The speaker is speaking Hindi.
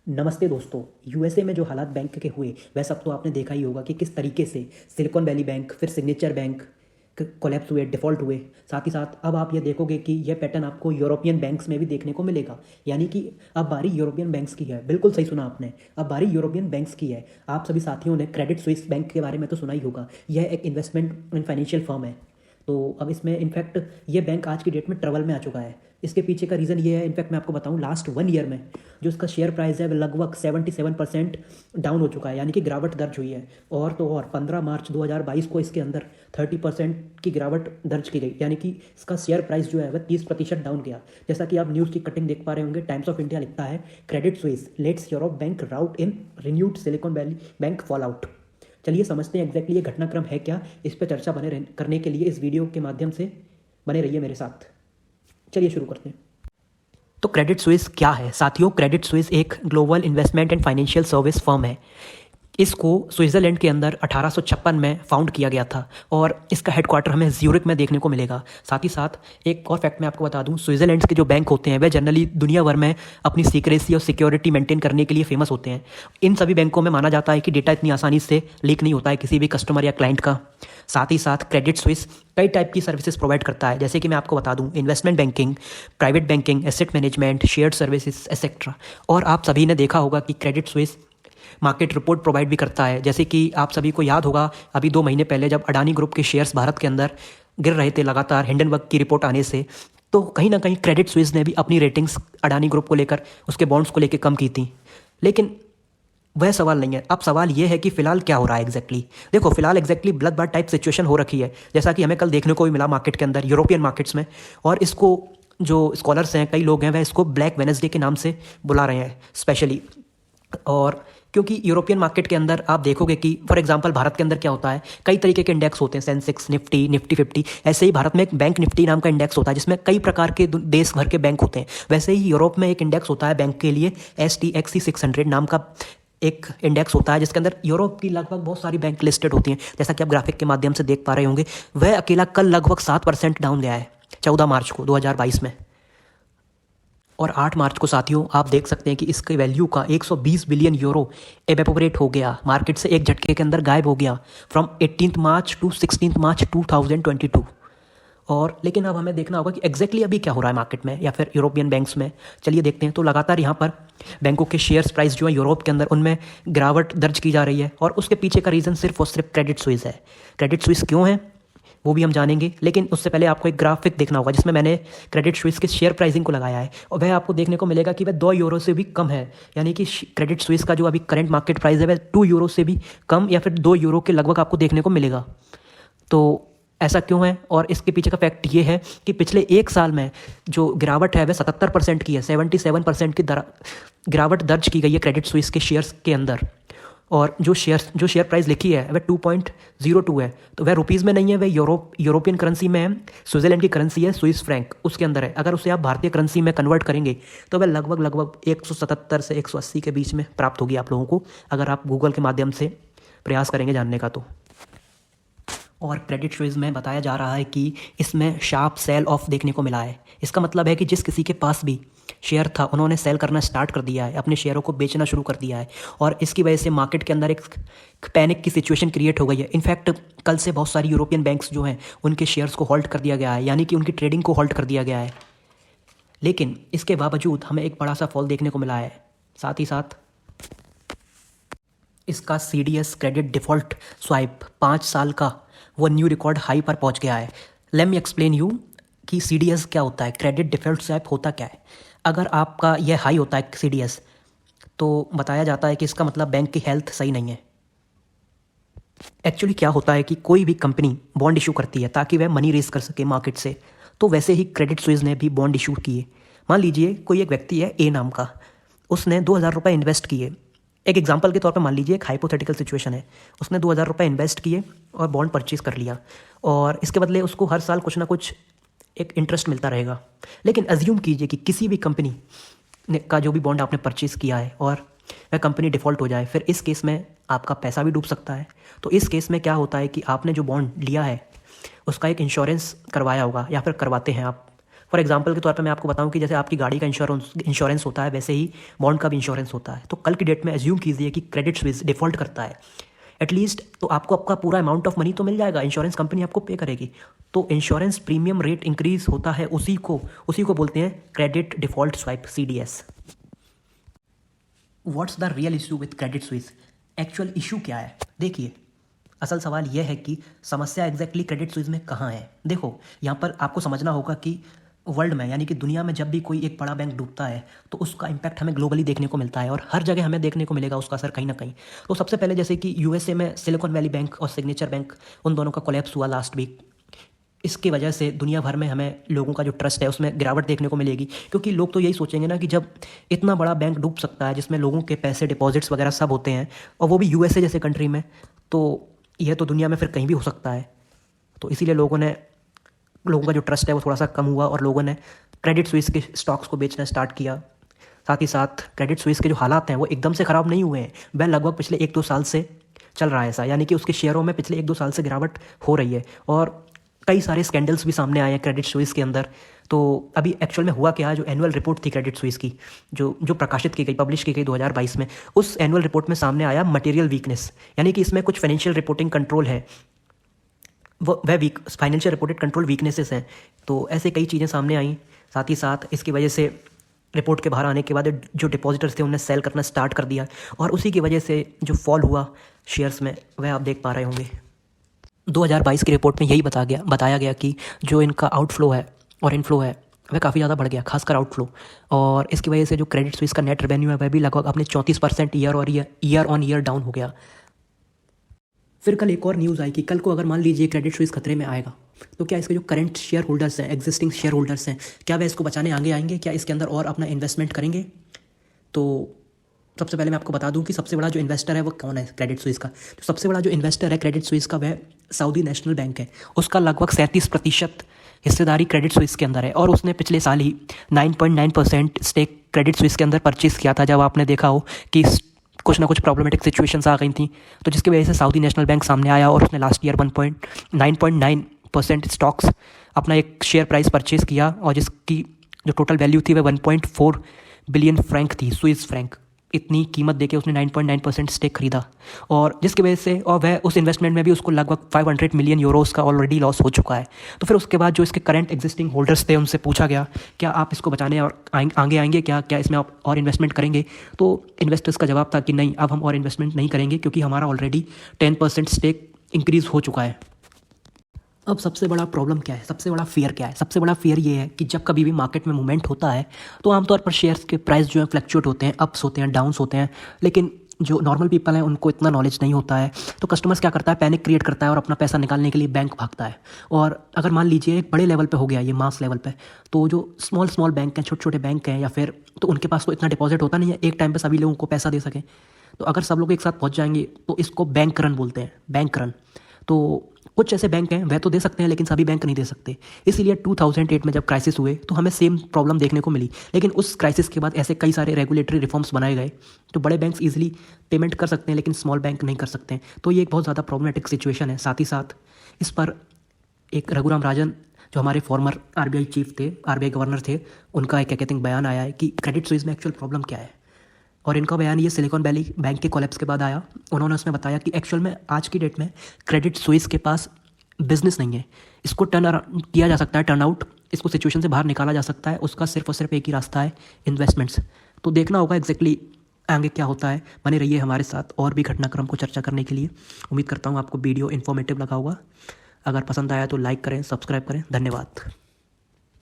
नमस्ते दोस्तों। यूएसए में जो हालात बैंक के हुए वह सब तो आपने देखा ही होगा कि किस तरीके से सिलिकॉन वैली बैंक फिर सिग्नेचर बैंक कोलैप्स हुए, डिफ़ॉल्ट हुए। साथ ही साथ अब आप ये देखोगे कि यह पैटर्न आपको यूरोपियन बैंक्स में भी देखने को मिलेगा। यानी कि अब बारी यूरोपियन बैंक्स की है। बिल्कुल सही सुना आपने, अब बारी यूरोपियन बैंक्स की है। आप सभी साथियों ने क्रेडिट स्विस बैंक के बारे में तो सुना ही होगा। यह एक इन्वेस्टमेंट एंड फाइनेंशियल फर्म है। तो अब इसमें इनफैक्ट ये बैंक आज की डेट में ट्रबल में आ चुका है। इसके पीछे का रीज़न ये है, इनफैक्ट मैं आपको बताऊं, लास्ट 1 ईयर में जो इसका शेयर प्राइस है वह लगभग 77% डाउन हो चुका है, यानी कि गिरावट दर्ज हुई है। और तो और 15 मार्च 2022 को इसके अंदर 30% की गिरावट दर्ज की गई, यानी कि इसका शेयर प्राइस जो है वह 30% डाउन गया। जैसा कि आप न्यूज़ की कटिंग देख पा रहे होंगे, टाइम्स ऑफ इंडिया लिखता है Credit Suisse let's Europe bank route in renewed silicon valley bank fall out. चलिए समझते हैं एग्जैक्टली ये घटनाक्रम है क्या। इस पर चर्चा करने के लिए इस वीडियो के माध्यम से बने रहिए मेरे साथ। चलिए शुरू करते हैं। तो क्रेडिट स्विस क्या है साथियों? क्रेडिट स्विस एक global investment and financial service firm है। इसको स्विट्ज़रलैंड के अंदर 1856 में फाउंड किया गया था और इसका हेडक्वार्टर हमें ज्यूरिक में देखने को मिलेगा। साथ ही साथ एक और फैक्ट मैं आपको बता दूं, स्विट्ज़रलैंड के जो बैंक होते हैं वे जनरली दुनिया भर में अपनी सीक्रेसी और सिक्योरिटी मेंटेन करने के लिए फेमस होते हैं। इन सभी बैंकों में माना जाता है कि डेटा इतनी आसानी से लीक नहीं होता है किसी भी कस्टमर या क्लाइंट का। साथ ही साथ क्रेडिट स्विस कई टाइप की सर्विसेज प्रोवाइड करता है, जैसे कि मैं आपको बता दूं, investment banking, private banking, asset management, shared services etcetera. और आप सभी ने देखा होगा कि Credit Suisse market report provide भी करता है। जैसे कि आप सभी को याद होगा, अभी 2 महीने पहले जब अडानी ग्रुप के शेयर्स भारत के अंदर गिर रहे थे लगातार हिंडनबर्ग की रिपोर्ट आने से, तो कहीं ना कहीं क्रेडिट स्विस ने भी अपनी रेटिंग्स अडानी ग्रुप को लेकर, उसके बॉन्ड्स को लेकर कम की थी। लेकिन वह सवाल नहीं है। अब सवाल यह है कि फिलहाल क्या हो रहा है एग्जैक्टली। देखो, फिलहाल exactly blood bath type situation हो रखी है, जैसा कि हमें कल देखने को भी मिला मार्केट के अंदर, यूरोपियन मार्केट्स में। और इसको जो स्कॉलर्स हैं, कई लोग हैं, वह इसको ब्लैक वेडनेसडे के नाम से बुला रहे हैं स्पेशली। और क्योंकि यूरोपियन मार्केट के अंदर आप देखोगे कि फॉर एग्जांपल भारत के अंदर क्या होता है, कई तरीके के इंडेक्स होते हैं, सेंसेक्स, निफ्टी, निफ्टी 50। ऐसे ही भारत में एक बैंक निफ्टी नाम का इंडेक्स होता है जिसमें कई प्रकार के देश भर के बैंक होते हैं। वैसे ही यूरोप में एक इंडेक्स होता है बैंक के लिए, STXC 600 नाम का एक इंडेक्स होता है, जिसके अंदर यूरोप की लगभग बहुत सारी बैंक लिस्टेड होती हैं, जैसा कि आप ग्राफिक के माध्यम से देख पा रहे होंगे। वह अकेला कल लगभग 7% डाउन गया है 14 मार्च को 2022 में। और 8 मार्च को साथियों आप देख सकते हैं कि इसके वैल्यू का 120 बिलियन यूरो एवेपोरेट हो गया, मार्केट से एक झटके के अंदर गायब हो गया, फ्रॉम 18 मार्च टू 16 मार्च 2022। और लेकिन अब हमें देखना होगा कि एग्जैक्टली अभी क्या हो रहा है मार्केट में या फिर यूरोपियन बैंक्स में। चलिए देखते हैं। तो लगातार यहाँ पर बैंकों के शेयर्स प्राइस जो है यूरोप के अंदर, उनमें गिरावट दर्ज की जा रही है। और उसके पीछे का रीज़न सिर्फ और सिर्फ क्रेडिट स्विस है। क्रेडिट स्विस क्यों है वो भी हम जानेंगे, लेकिन उससे पहले आपको एक ग्राफिक देखना होगा जिसमें मैंने क्रेडिट स्विस के शेयर प्राइसिंग को लगाया है। और वह आपको देखने को मिलेगा कि वह 2 यूरो से भी कम है, यानी कि क्रेडिट स्विस का जो अभी करंट मार्केट प्राइस है वह 2 यूरो से भी कम या फिर 2 यूरो के लगभग आपको देखने को मिलेगा। तो ऐसा क्यों है? और इसके पीछे का फैक्ट ये है कि पिछले 1 साल में जो गिरावट है वह 77% की है, 77% की गिरावट दर्ज की गई है क्रेडिट स्विस के शेयर्स के अंदर। और जो शेयर प्राइस लिखी है वह 2.02 है, तो वह रुपीज़ में नहीं है, वह यूरोपियन करेंसी में है। स्विट्ज़रलैंड की करेंसी है स्विस फ्रैंक, उसके अंदर है। अगर उसे आप भारतीय करेंसी में कन्वर्ट करेंगे तो वह लगभग 177 से 180 के बीच में प्राप्त होगी आप लोगों को, अगर आप गूगल के माध्यम से प्रयास करेंगे जानने का तो। और क्रेडिट स्विस में बताया जा रहा है कि इसमें शार्प सेल ऑफ देखने को मिला है। इसका मतलब है कि जिस किसी के पास भी शेयर था उन्होंने सेल करना स्टार्ट कर दिया है, अपने शेयरों को बेचना शुरू कर दिया है। और इसकी वजह से मार्केट के अंदर एक पैनिक की सिचुएशन क्रिएट हो गई है। इनफैक्ट कल से बहुत सारी यूरोपियन बैंक्स जो हैं उनके शेयर्स को होल्ड कर दिया गया है, यानी कि उनकी ट्रेडिंग को होल्ड कर दिया गया है। लेकिन इसके बावजूद हमें एक बड़ा सा फॉल देखने को मिला है। साथ ही साथ इसका CDS क्रेडिट डिफ़ॉल्ट स्वाइप 5 साल का वो न्यू रिकॉर्ड हाई पर पहुंच गया है। लेट मी एक्सप्लेन यू कि CDS क्या होता है, क्रेडिट डिफ़ॉल्ट स्वाइप होता क्या है। अगर आपका यह हाई होता है CDS, तो बताया जाता है कि इसका मतलब बैंक की हेल्थ सही नहीं है। एक्चुअली क्या होता है कि कोई भी कंपनी बॉन्ड इशू करती है ताकि वह मनी रेज कर सके मार्केट से, तो वैसे ही क्रेडिट स्विस ने भी बॉन्ड इशू किए। मान लीजिए कोई एक व्यक्ति है A नाम का, उसने 2000 रुपये इन्वेस्ट किए। एक एग्जांपल के तौर पे मान लीजिए, एक हाइपोथेटिकल सिचुएशन है, उसने 2000 रुपये इन्वेस्ट किए और बॉन्ड परचेज कर लिया, और इसके बदले उसको हर साल कुछ ना कुछ एक इंटरेस्ट मिलता रहेगा। लेकिन अज्यूम कीजिए कि किसी भी कंपनी ने का जो भी बॉन्ड आपने परचेज किया है और वह कंपनी डिफ़ॉल्ट हो जाए, फिर इस केस में आपका पैसा भी डूब सकता है। तो इस केस में क्या होता है कि आपने जो बॉन्ड लिया है उसका एक इंश्योरेंस करवाया होगा या फिर करवाते हैं आप, फॉर एग्जांपल के तौर पे मैं आपको बताऊं कि जैसे आपकी गाड़ी का इंश्योरेंस होता है, वैसे ही बॉन्ड का भी इंश्योरेंस होता है। तो कल की डेट में एज्यूम कीजिए कि क्रेडिट स्विस डिफ़ॉल्ट करता है एटलीस्ट, तो आपको आपका पूरा अमाउंट ऑफ मनी तो मिल जाएगा, इंश्योरेंस कंपनी आपको पे करेगी। तो इंश्योरेंस प्रीमियम रेट इंक्रीज होता है, उसी को बोलते हैं credit default swipe, CDS। What's the real issue with Credit Suisse? Actual issue क्या है? देखिए, असल सवाल यह है कि समस्या एग्जैक्टली क्रेडिट स्विस में कहाँ है। देखो, यहाँ पर आपको समझना होगा कि वर्ल्ड में, यानी कि दुनिया में जब भी कोई एक बड़ा बैंक डूबता है तो उसका इम्पैक्ट हमें ग्लोबली देखने को मिलता है और हर जगह हमें देखने को मिलेगा उसका असर कहीं ना कहीं। तो सबसे पहले जैसे कि USA में सिलिकॉन वैली बैंक और सिग्नेचर बैंक, उन दोनों का कोलैप्स हुआ लास्ट वीक। इसकी वजह से दुनिया भर में हमें लोगों का जो ट्रस्ट है उसमें गिरावट देखने को मिलेगी, क्योंकि लोग तो यही सोचेंगे ना कि जब इतना बड़ा बैंक डूब सकता है जिसमें लोगों के पैसे, डिपॉजिट्स वगैरह सब होते हैं, और वो भी USA जैसे कंट्री में, तो यह तो दुनिया में फिर कहीं भी हो सकता है। तो इसीलिए लोगों का जो ट्रस्ट है वो थोड़ा सा कम हुआ और लोगों ने क्रेडिट स्विस के स्टॉक्स को बेचना स्टार्ट किया। साथ ही साथ क्रेडिट स्विस के जो हालात हैं वो एकदम से ख़राब नहीं हुए हैं, वह लगभग पिछले 1-2 साल से चल रहा है ऐसा, यानी कि उसके शेयरों में पिछले 1-2 साल से गिरावट हो रही है और कई सारे स्कैंडल्स भी सामने आए हैं क्रेडिट स्विस के अंदर। तो अभी एक्चुअल में हुआ क्या है, जो एनुअल रिपोर्ट थी क्रेडिट स्विस की, जो प्रकाशित की गई, पब्लिश की गई 2022 में, उस एनुअल रिपोर्ट में सामने आया मटेरियल वीकनेस, यानी कि इसमें कुछ फाइनेंशियल रिपोर्टिंग कंट्रोल है, वह weak financial reported control weaknesses हैं। तो ऐसे कई चीज़ें सामने आई। साथ ही साथ इसकी वजह से रिपोर्ट के बाहर आने के बाद जो डिपॉजिटर्स थे उन्हें सेल करना स्टार्ट कर दिया और उसी की वजह से जो फॉल हुआ शेयर्स में वह आप देख पा रहे होंगे। 2022 की रिपोर्ट में यही बताया गया कि जो इनका आउटफ्लो है और इनफ्लो है वह काफ़ी ज़्यादा बढ़ गया, खासकर आउटफ्लो, और इसकी वजह से जो क्रेडिट स्विस का नेट रेवेन्यू है वह भी लगभग अपने 34% ईयर ऑन ईयर डाउन हो गया। फिर कल एक और न्यूज़ आई कि कल को अगर मान लीजिए क्रेडिट स्विस खतरे में आएगा तो क्या इसके जो करंट शेयर होल्डर्स हैं, एग्जिस्टिंग शेयर होल्डर्स हैं, क्या वह इसको बचाने आगे आएंगे, क्या इसके अंदर और अपना इन्वेस्टमेंट करेंगे? तो सबसे पहले मैं आपको बता दूं कि सबसे बड़ा जो इन्वेस्टर है वो कौन है क्रेडिट स्विस का। तो सबसे बड़ा जो इन्वेस्टर है क्रेडिट स्विस का वह सऊदी नेशनल बैंक है। उसका लगभग 37% हिस्सेदारी क्रेडिट स्विस के अंदर है और उसने पिछले साल ही 9.9% स्टेक क्रेडिट स्विस के अंदर परचेज़ किया था, जब आपने देखा हो कि कुछ ना कुछ प्रॉब्लमेटिक सिचुएशंस आ गई थी। तो जिसकी वजह से सऊदी नेशनल बैंक सामने आया और उसने लास्ट ईयर 9.9% स्टॉक्स अपना एक शेयर प्राइस परचेज़ किया और जिसकी जो टोटल वैल्यू थी वह 1.4 बिलियन फ्रैंक थी, स्विस फ्रैंक। इतनी कीमत देके उसने 9.9% स्टेक खरीदा और जिसकी वजह से, और वह उस इन्वेस्टमेंट में भी उसको लगभग 500 मिलियन यूरोस का ऑलरेडी लॉस हो चुका है। तो फिर उसके बाद जो इसके करंट एग्जिस्टिंग होल्डर्स थे उनसे पूछा गया क्या आप इसको बचाने और आगे आएंगे, क्या इसमें आप और इन्वेस्टमेंट करेंगे? तो इन्वेस्टर्स का जवाब था कि नहीं, अब हम और इन्वेस्टमेंट नहीं करेंगे क्योंकि हमारा ऑलरेडी 10% स्टेक इंक्रीज़ हो चुका है। अब सबसे बड़ा प्रॉब्लम क्या है, सबसे बड़ा फियर क्या है? सबसे बड़ा फियर ये है कि जब कभी भी मार्केट में मूवमेंट होता है तो आमतौर पर शेयर्स के प्राइस जो है फ्लक्चुएट होते हैं, अप्स होते हैं, डाउन्स होते हैं, लेकिन जो नॉर्मल पीपल हैं उनको इतना नॉलेज नहीं होता है। तो कस्टमर्स क्या करता है, पैनिक क्रिएट करता है और अपना पैसा निकालने के लिए बैंक भागता है। और अगर मान लीजिए एक बड़े लेवल पे हो गया, ये मास लेवल पे, तो जो स्मॉल बैंक हैं, छोटे छोटे बैंक हैं, या फिर तो उनके पास तो इतना डिपॉजिट होता नहीं है एक टाइम पे सभी लोगों को पैसा दे सकें। तो अगर सब लोग एक साथ पहुंच जाएंगे तो इसको बैंक रन बोलते हैं, बैंक रन। तो कुछ ऐसे बैंक हैं वह तो दे सकते हैं लेकिन सभी बैंक नहीं दे सकते। इसीलिए 2008 में जब क्राइसिस हुए तो हमें सेम प्रॉब्लम देखने को मिली, लेकिन उस क्राइसिस के बाद ऐसे कई सारे रेगुलेटरी रिफॉर्म्स बनाए गए तो बड़े बैंक्स इजीली पेमेंट कर सकते हैं लेकिन स्मॉल बैंक नहीं कर सकते हैं। तो ये एक बहुत ज़्यादा प्रॉब्लमेटिक सिचुएशन है। साथ ही साथ इस पर एक रघुराम राजन, जो हमारे फॉर्मर RBI चीफ थे, RBI गवर्नर थे, उनका एक बयान आया है कि क्रेडिट स्विस में एक्चुअल प्रॉब्लम क्या है। और इनका बयान ये सिलिकॉन वैली बैंक के कोलैप्स के बाद आया। उन्होंने उसमें बताया कि एक्चुअल में आज की डेट में क्रेडिट स्विस के पास बिजनेस नहीं है, इसको टर्न किया जा सकता है, टर्न आउट, इसको सिचुएशन से बाहर निकाला जा सकता है। उसका सिर्फ और सिर्फ एक ही रास्ता है, इन्वेस्टमेंट्स। तो देखना होगा एग्जैक्टली आगे क्या होता है। बने रहिए हमारे साथ और भी घटनाक्रम को चर्चा करने के लिए। उम्मीद करता हूँ आपको वीडियो इन्फॉर्मेटिव लगा होगा। अगर पसंद आया तो लाइक करें, सब्सक्राइब करें। धन्यवाद।